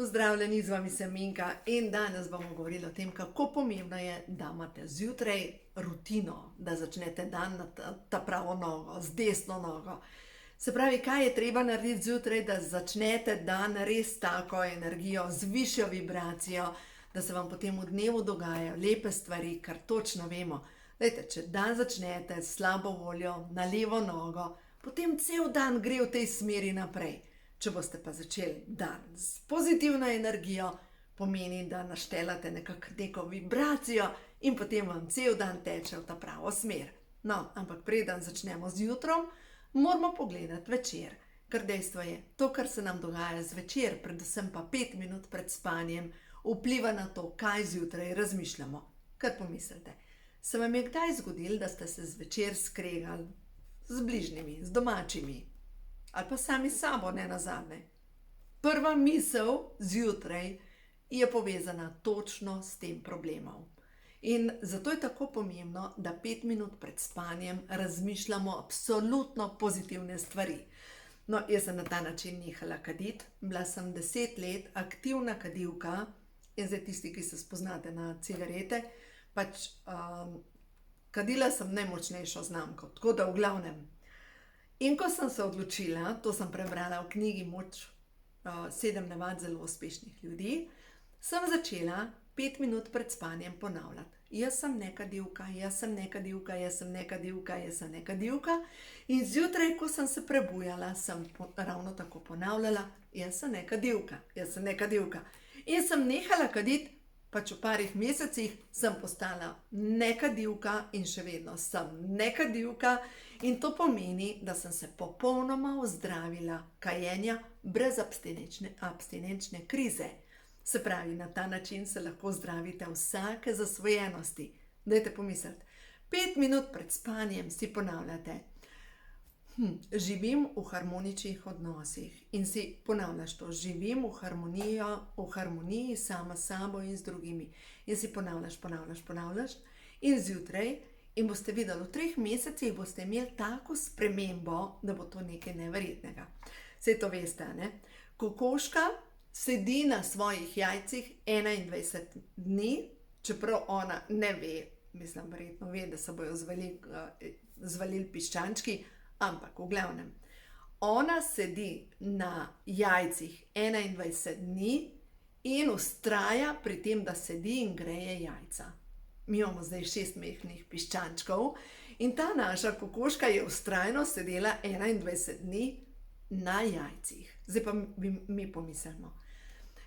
Pozdravljeni, z vami sem Minka in danes bomo govorili o tem, kako pomembno je, da imate zjutraj rutino, da začnete dan na ta pravo nogo, z desno nogo. Se pravi, kaj je treba narediti zjutraj, da začnete dan res tako energijo, z višjo vibracijo, da se vam potem v dnevu dogajajo lepe stvari, kar točno vemo. Dajte, če dan začnete s slabo voljo, na levo nogo, potem cel dan gre v tej smeri naprej. Če boste pa začeli dan s pozitivno energijo, pomeni, da naštelate neko vibracijo in potem vam cel dan teče v ta pravo smer. No, ampak preden začnemo z jutrom, moramo pogledati večer. Ker dejstvo je, to, kar se nam dogaja zvečer, predvsem pa 5 minut pred spanjem, vpliva na to, kaj zjutraj razmišljamo. Kaj pomislite? Se vam je kdaj zgodilo, da ste se zvečer skregali z bližnjimi, z domačimi? Ali pa sami s sabo, ne nazadnje. Prva misel zjutraj je povezana točno s tem problemom. In zato je tako pomembno, da 5 minut pred spanjem razmišljamo absolutno pozitivne stvari. No, jaz sem na ta način nehala kaditi, bila sem 10 let aktivna kadilka in zdaj tisti, ki se spoznate na cigarete, kadila sem najmočnejšo znamko, tako da v glavnem. In ko sem se odločila, to sem prebrala v knjigi Moč 7 navad zelo uspešnih ljudi, sem začela 5 minut pred spanjem ponavljati. Jaz sem nekadilka, jaz sem nekadilka, jaz sem nekadilka, jaz sem nekadilka. In zjutraj, ko sem se prebujala, sem ravno tako ponavljala, jaz sem nekadilka, jaz sem nekadilka. In sem nehala kaditi, pač v parih mesecih sem postala nekadilka in še vedno sem nekadilka. In to pomeni, da sem se popolnoma ozdravila kajenja brez abstinenčne krize. Se pravi, na ta način se lahko zdravite vsake zasvojenosti. Dajte pomisliti, 5 minut pred spanjem si ponavljate, živim v harmoničnih odnosih in si ponavljaš to, živim v harmoniji sama s sabo in z drugimi. In si ponavljaš in zjutraj in boste videli, v 3 mesecih boste imeli tako spremembo, da bo to nekaj neverjetnega. Saj to veste, ne? Kokoška sedi na svojih jajcih 21 dni, čeprav ona ne ve, mislim, verjetno ve, da se bojo zvalili piščančki, ampak v glavnem. Ona sedi na jajcih 21 dni in vztraja pri tem, da sedi in greje jajca. Mi imamo zdaj 6 mehkih piščančkov in ta naša kokoška je vztrajno sedela 21 dni na jajcih. Zdaj pa mi pomislimo,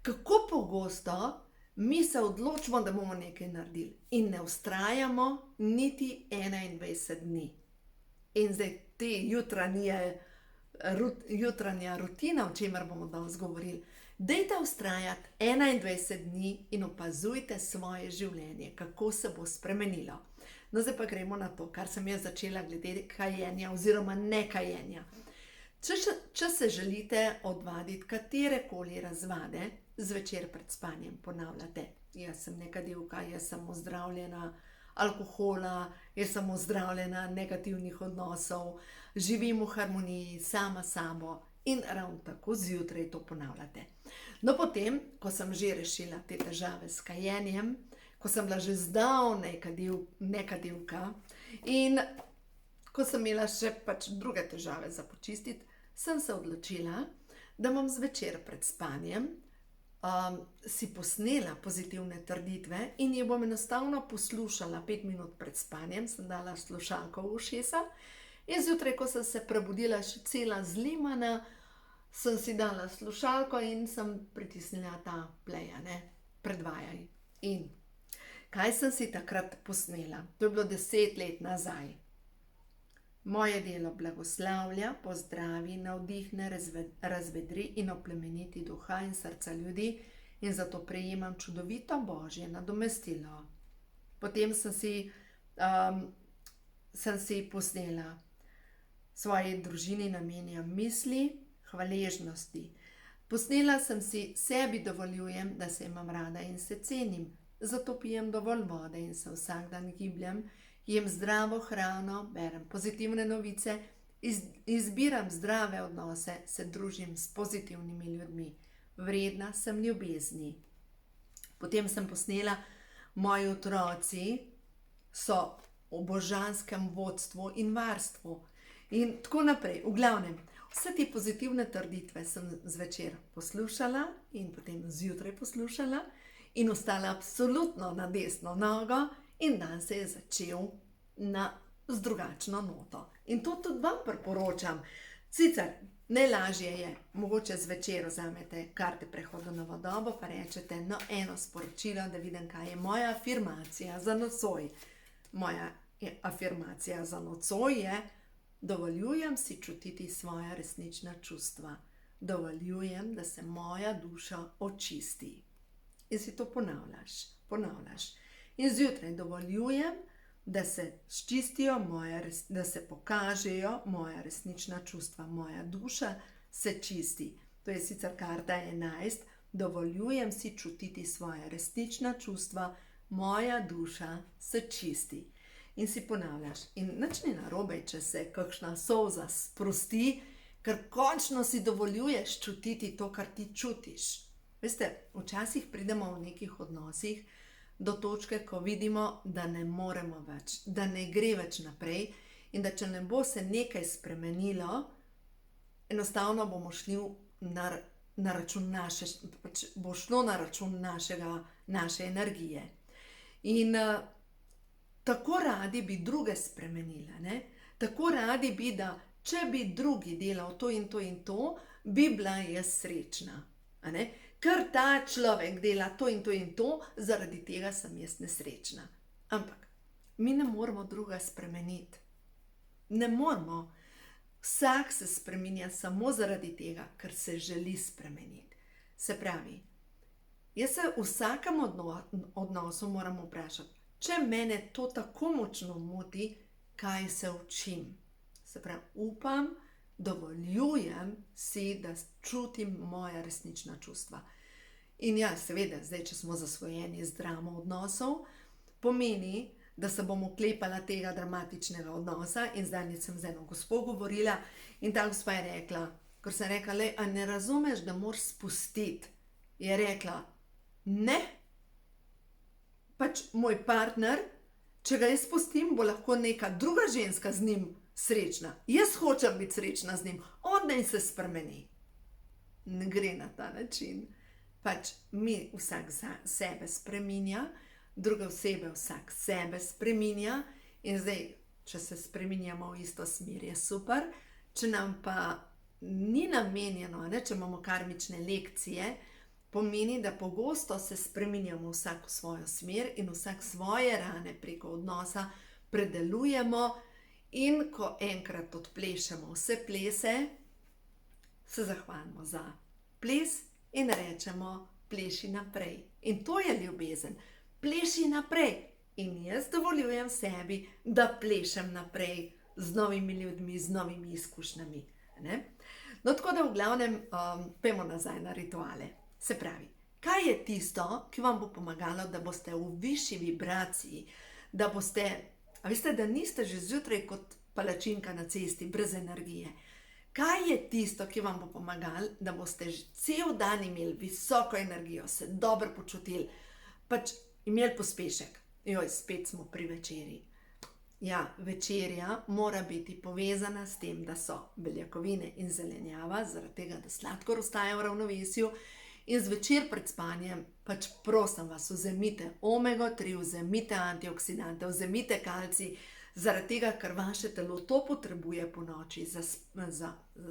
kako pogosto mi se odločimo, da bomo nekaj naredili in ne vztrajamo niti 21 dni. In zdaj te jutranja rutina, o čemer bomo danes govorili, dajte vztrajati 21 dni in opazujte svoje življenje, kako se bo spremenilo. No, zdaj pa gremo na to, kar sem jaz začela glede kajenja oziroma nekajenja. Če se želite odvaditi katerekoli razvade, zvečer pred spanjem ponavljate, jaz sem nekadilka, jaz sem ozdravljena alkohola, jaz sem ozdravljena negativnih odnosov, živim v harmoniji sama s sabo in ravno tako zjutraj to ponavljate. No, potem, ko sem že rešila te težave s kajenjem, ko sem bila že zdavnaj nekadilka in ko sem imela še druge težave za počistiti, sem se odločila, da bom zvečer pred spanjem si posnela pozitivne trditve in je bom enostavno poslušala 5 minut pred spanjem, sem dala slušalko v ušesa in zjutraj, ko sem se prebudila še cela zlimana, sem si dala slušalko in sem pritisnila ta play, predvajaj. In kaj sem si takrat posnela? To je bilo 10 let nazaj. Moje delo blagoslavlja, pozdravi, navdihne, razvedri in oplemeniti duha in srca ljudi in zato prejemam čudovito božje nadomestilo. Potem sem si posnela svoji družini namenjam misli, hvaležnosti. Posnela sem si, sebi dovoljujem, da se imam rada in se cenim, zato pijem dovolj vode in se vsak dan gibljem, jem zdravo hrano, berem pozitivne novice, izbiram zdrave odnose, se družim s pozitivnimi ljudmi. vredna sem ljubezni. Potem sem posnela, moji otroci so v božanskem vodstvu in varstvu. In tako naprej. V glavnem, vse te pozitivne trditve sem zvečer poslušala in potem zjutraj poslušala in ostala absolutno na desno nogo in dan se je začel z drugačno noto. In to tudi vam priporočam. Sicer najlažje je, mogoče zvečer vzamete karte prehoda novo dobo, pa rečete, no, eno sporočilo, da vidim, kaj je moja afirmacija za nocoj. Moja afirmacija za nocoj je: dovoljujem si čutiti svoja resnična čustva. Dovoljujem, da se moja duša očisti. In si to ponavljaš. In zjutraj: dovoljujem, da se sčistijo da se pokažejo moja resnična čustva. Moja duša se čisti. To je sicer karta 11. Dovoljujem si čutiti svoja resnična čustva. Moja duša se čisti. In si ponavljaš. In nič ni narobe, če se kakšna solza sprosti, ker končno si dovoljuješ čutiti to, kar ti čutiš. Veste, včasih pridemo v nekih odnosih do točke, ko vidimo, da ne moremo več, da ne gre več naprej in da če ne bo se nekaj spremenilo, enostavno bomo šli na račun bo šlo na račun naše energije. In tako radi bi druge spremenile, ne? Tako radi bi, da če bi drugi delal to in to in to, bi bila jaz srečna. A ne? Ker ta človek dela to in to in to, zaradi tega sem jaz nesrečna. Ampak mi ne moramo druga spremeniti. Ne moramo. Vsak se spreminja samo zaradi tega, ker se želi spremeniti. Se pravi, jaz se v vsakem odnosu moram vprašati, če mene to tako močno moti, kaj se učim. Se pravi, upam, dovoljujem si, da čutim moja resnična čustva. In ja, seveda, zdaj, če smo zasvojeni z dramo odnosov, pomeni, da se bom oklepala tega dramatičnega odnosa. In zdaj sem z eno gospo govorila in ta gospa je rekla, ker sem rekla, lej, a ne razumeš, da moraš spustiti? Je rekla, ne, pač moj partner, če ga jaz spustim, bo lahko neka druga ženska z njim srečna. Jaz hočem biti srečna z njim, on naj se spremeni. Ne gre na ta način. Pač mi vsak sebe spreminja, druge osebe vsak sebe spreminja in zdaj, če se spreminjamo v isto smer, je super. Če nam pa ni namenjeno, ne, če imamo karmične lekcije, pomeni, da pogosto se spreminjamo vsak v svojo smer in vsak svoje rane preko odnosa predelujemo. In ko enkrat odplešemo vse plese, se zahvalimo za ples in rečemo, pleši naprej. In to je ljubezen. Pleši naprej. In jaz dovoljujem sebi, da plešem naprej z novimi ljudmi, z novimi izkušnjami. Ne? No, tako da v glavnem pojmo nazaj na rituale. Se pravi, kaj je tisto, ki vam bo pomagalo, da boste v višji vibraciji, da boste, a veste, da niste že zjutraj kot palačinka na cesti, brez energije. Kaj je tisto, ki vam bo pomagalo, da boste cel dan imeli visoko energijo, se dobro počutili, pač imeli pospešek? Joj, spet smo pri večerji. Ja, večerja mora biti povezana s tem, da so beljakovine in zelenjava, zaradi tega, da sladkor ostaja v ravnovesju. In zvečer pred spanjem, pač prosim vas, vzemite omega 3, vzemite antioksidante, vzemite kalcij, zaradi tega, ker vaše telo to potrebuje po noči za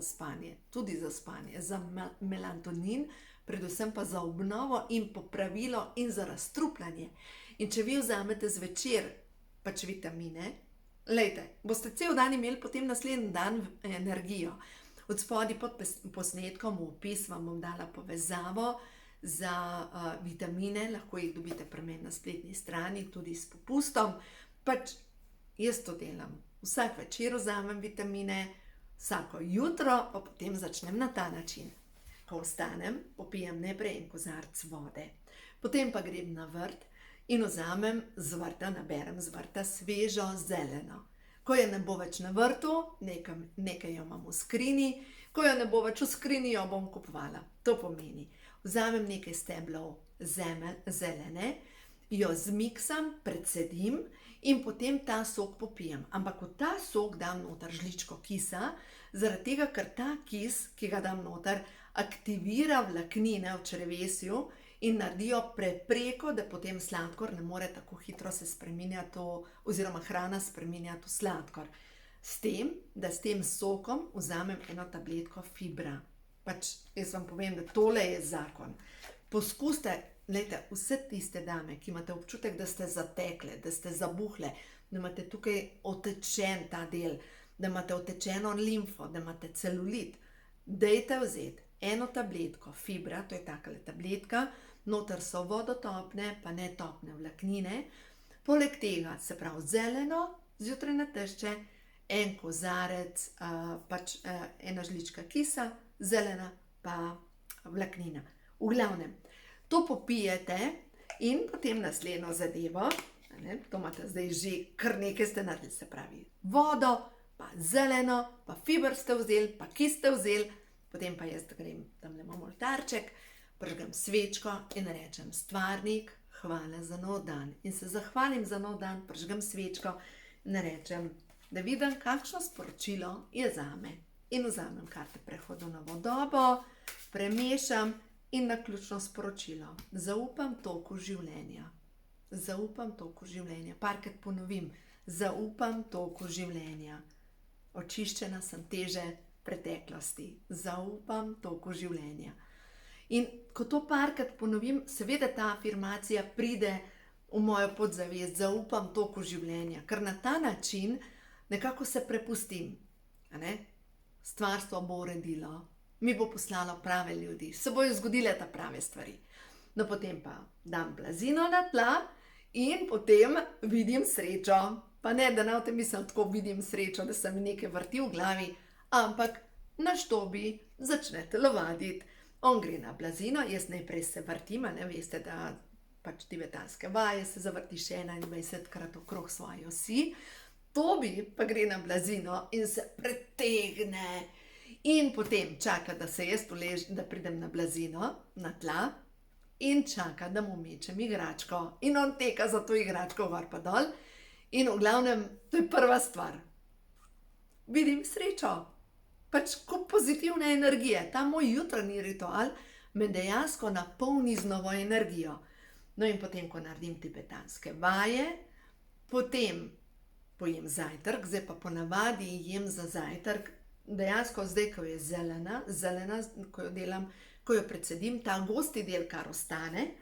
spanje, tudi za spanje, za melatonin, predvsem pa za obnovo in popravilo in za razstrupljanje. In če vi vzamete zvečer pač vitamine, lejte, boste cel dan imeli potem naslednji dan energijo. Od spodaj pod posnetkom v opis vam bom dala povezavo za vitamine, lahko jih dobite pri meni na spletni strani, tudi s popustom. Pač jaz to delam. Vsak večer vzamem vitamine, vsako jutro pa potem začnem na ta način. Ko vstanem, popijem najprej en kozarec vode. Potem pa grem na vrt in vzamem z vrta, naberem z vrta svežo zeleno. Ko je ne bo več na vrtu, nekaj jo imam v skrini, ko jo ne bo več v skrini, jo bom kupovala. To pomeni, Vzamem nekaj steblov zelene, jo zmiksam, predsedim in potem ta sok popijem. Ampak v ta sok dam noter žličko kisa, zaradi tega, ker ta kis, ki ga dam noter, aktivira vlaknine v črevesju in naredijo prepreko, da potem sladkor ne more tako hitro se spreminjati, oziroma hrana spreminjati v sladkor. S tem, da s tem sokom vzamem eno tabletko fibra. Pač jaz vam povem, da tole je zakon. Poskuste, glejte, vse tiste dame, ki imate občutek, da ste zatekle, da ste zabuhle, da imate tukaj otečen ta del, da imate otečeno limfo, da imate celulit, dajte vzeti eno tabletko fibra, to je takale tabletka, noter so vodotopne, pa ne topne vlaknine, poleg tega, se pravi zeleno, zjutraj natešče, en kozarec, ena žlička kisa, zelena pa vlaknina. V glavnem, to popijete in potem naslednjo zadevo, to imate zdaj že kar nekaj ste naredili, se pravi vodo, pa zeleno, pa fiber ste vzeli, pa kis ste vzeli, potem pa jaz grem, tamle imam oltarček, prižgem svečko in rečem: Stvarnik, hvala za nov dan. In se zahvalim za nov dan, prižgem svečko in rečem, da vidim, kakšno sporočilo je zame. In vzamem karte prehoda v novo dobo, premešam in naključno sporočilo. Zaupam toku življenja. Zaupam toku življenja. Parkrat ponovim, zaupam toku življenja. Očiščena sem teže preteklosti. Zaupam toku življenja. In ko to parkrat ponovim, seveda ta afirmacija pride v mojo podzavest, zaupam toku življenja, ker na ta način nekako se prepustim. Stvarstvo bo uredilo, mi bo poslalo prave ljudi, se bojo zgodile ta prave stvari. No, potem pa dam blazino na tla in potem vidim srečo. Pa ne, da na tem mislim, tako vidim srečo, da se mi nekaj vrti v glavi, ampak na štobi začne telovaditi. On gre na blazino, jaz najprej se vrtim, veste, da pač tibetanske vaje se zavrti še 21krat okrog svoje osi. Tobi pa gre na blazino in se pretegne in potem čaka, da se jaz uležem, da pridem na blazino, na tla in čaka, da mu mečem igračko. In on teka za to igračko gor pa dol in v glavnem, to je prva stvar. Vidim srečo, pač ko pozitivne energije. Ta moj jutranji ritual me dejansko napolni z novo energijo. No in potem, ko naredim tibetanske vaje, potem pojem zajtrk, zdaj pa ponavadi jem za zajtrk, dejansko zdaj, ko je zelena, ko jo delam, ko jo predsedim, ta gosti del, kar ostane,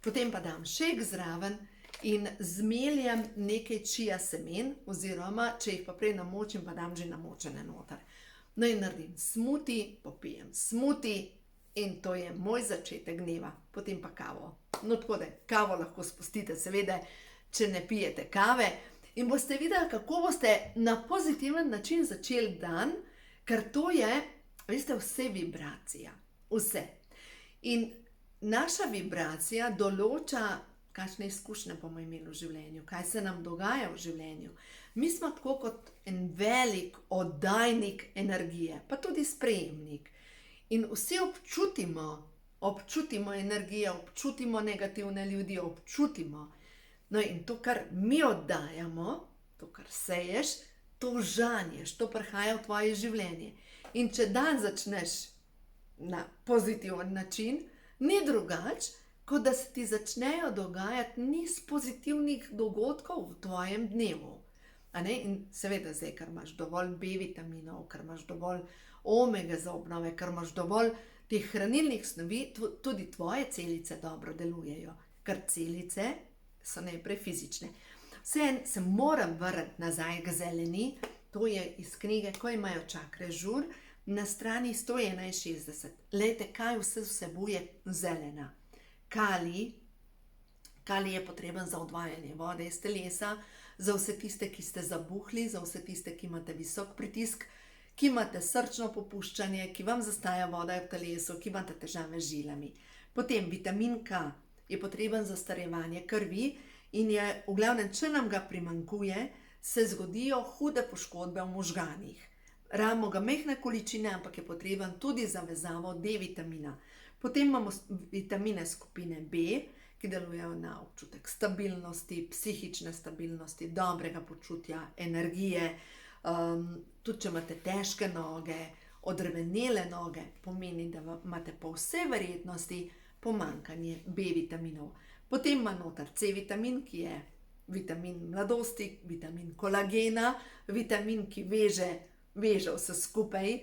potem pa dam šejk zraven in zmeljam nekaj čija semen, oziroma, če jih pa prej namočim, pa dam že namočene noter. No in naredim smuti, popijem smuti in to je moj začetek dneva, potem pa kavo. No tako da, kavo lahko spustite, seveda, če ne pijete kave, in boste videli, kako boste na pozitiven način začeli dan, ker to je, veste, vse vibracija. Vse. In naša vibracija določa, kakšne izkušnje bomo imeli v življenju, kaj se nam dogaja v življenju. Mi smo tako kot en velik oddajnik energije, pa tudi sprejemnik. In vsi občutimo energijo, občutimo negativne ljudi, občutimo. No in to, kar mi oddajamo, to, kar seješ, to žanješ, to prihaja v tvoje življenje. In če dan začneš na pozitiven način, ni drugače, kot da se ti začnejo dogajati niz pozitivnih dogodkov v tvojem dnevu. In seveda zdaj, ker imaš dovolj B-vitaminov, ker imaš dovolj omega za obnove, ker imaš dovolj teh hranilnih snovi, tudi tvoje celice dobro delujejo, ker celice so najprej fizične. Vseeno se moram vrniti nazaj k zeleni, to je iz knjige Ko imajo čakre žur, na strani 161. Glejte, kaj vse vsebuje zelena. Kalij je potreben za odvajanje vode iz telesa, za vse tiste, ki ste zabuhli, za vse tiste, ki imate visok pritisk, ki imate srčno popuščanje, ki vam zastaja voda v telesu, ki imate težave z žilami. Potem vitamin K je potreben za starevanje krvi in je v glavnem, če nam ga primanjkuje, se zgodijo hude poškodbe v možganih. Rabimo ga majhne količine, ampak je potreben tudi za vezavo D-vitamina. Potem imamo vitamine skupine B, ki delujejo na občutek stabilnosti, psihične stabilnosti, dobrega počutja, energije. Tudi če imate težke noge, odrevenele noge, pomeni, da imate po vsej verjetnosti pomanjkanje B vitaminov. Potem ima noter C vitamin, ki je vitamin mladosti, vitamin kolagena, vitamin, ki veže vse skupaj.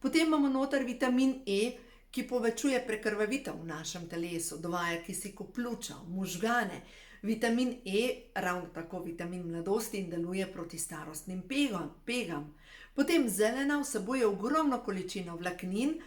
Potem imamo noter vitamin E, ki povečuje prekrvavitev v našem telesu, dovaja kisik v pljuča, v možgane. Vitamin E, ravno tako vitamin mladosti in deluje proti starostnim pegam. Potem zelena vsebuje ogromno količino vlaknin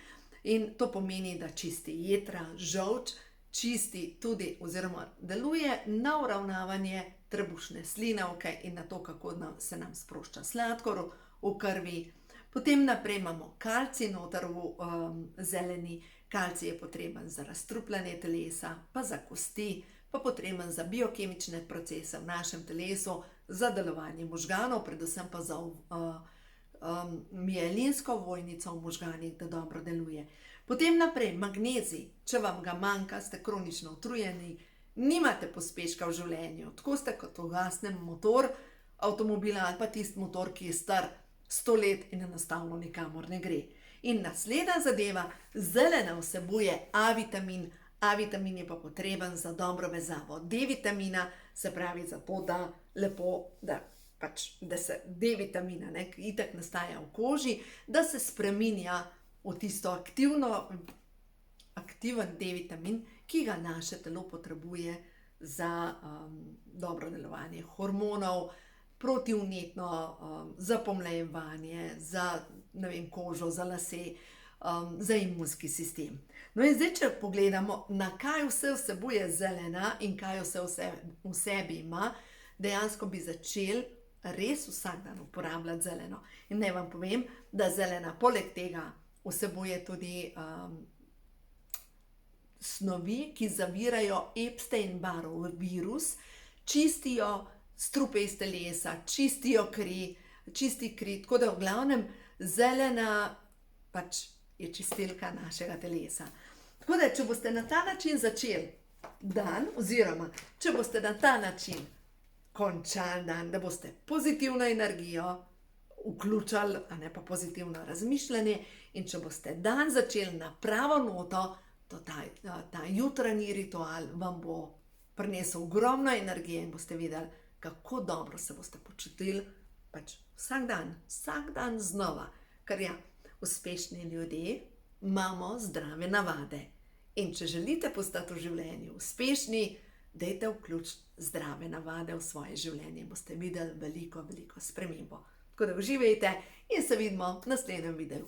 in to pomeni, da čisti jetra, žolč, čisti tudi oziroma deluje na uravnavanje trebušne slinavke in na to, kako se nam sprošča sladkor v krvi. Potem naprej imamo kalcij noter v zeleni. Kalcij je potreben za razstrupljanje telesa, pa za kosti, pa potreben za biokemične procese v našem telesu, za delovanje možganov, predvsem pa za mielinsko ovojnico v možganih, da dobro deluje. Potem naprej magnezij, če vam ga manjka, ste kronično utrujeni, nimate pospeška v življenju, tako ste kot ugasnem motor avtomobila ali pa tisti motor, ki je star 100 let in enostavno nikamor ne gre. In naslednja zadeva, zelena vsebuje A vitamin. A vitamin je pa potreben za dobro vezavo D vitamina, se pravi za to, da se D vitamina, ki itak nastaja v koži, da se spreminja v tisto aktiven D vitamin, ki ga naše telo potrebuje za dobro delovanje hormonov, protivnetno, za pomlajevanje, za kožo, za lase, za imunski sistem. No in zdaj, če pogledamo, na kaj vse vsebuje zelena in kaj vse v sebi ima, dejansko bi začeli res vsak dan uporabljati zeleno. In naj vam povem, da zelena poleg tega vsebuje tudi snovi, ki zavirajo Epstein-Barrov virus, čistijo strupe iz telesa, čistijo kri, tako da v glavnem zelena je čistilka našega telesa. Tako da, če boste na ta način začeli dan, oziroma če boste na ta način končali dan, da boste pozitivno energijo vključali, a ne pa pozitivno razmišljanje, in če boste dan začeli na pravo noto, ta jutranji ritual vam bo prinesel ogromno energije in boste videli, kako dobro se boste počutili vsak dan znova. Ker uspešni ljudje imamo zdrave navade. In če želite postati v življenju uspešni, dajte vključiti zdrave navade v svoje življenje. Boste videli veliko spremembo. Tako da uživajte in se vidimo v naslednjem videu.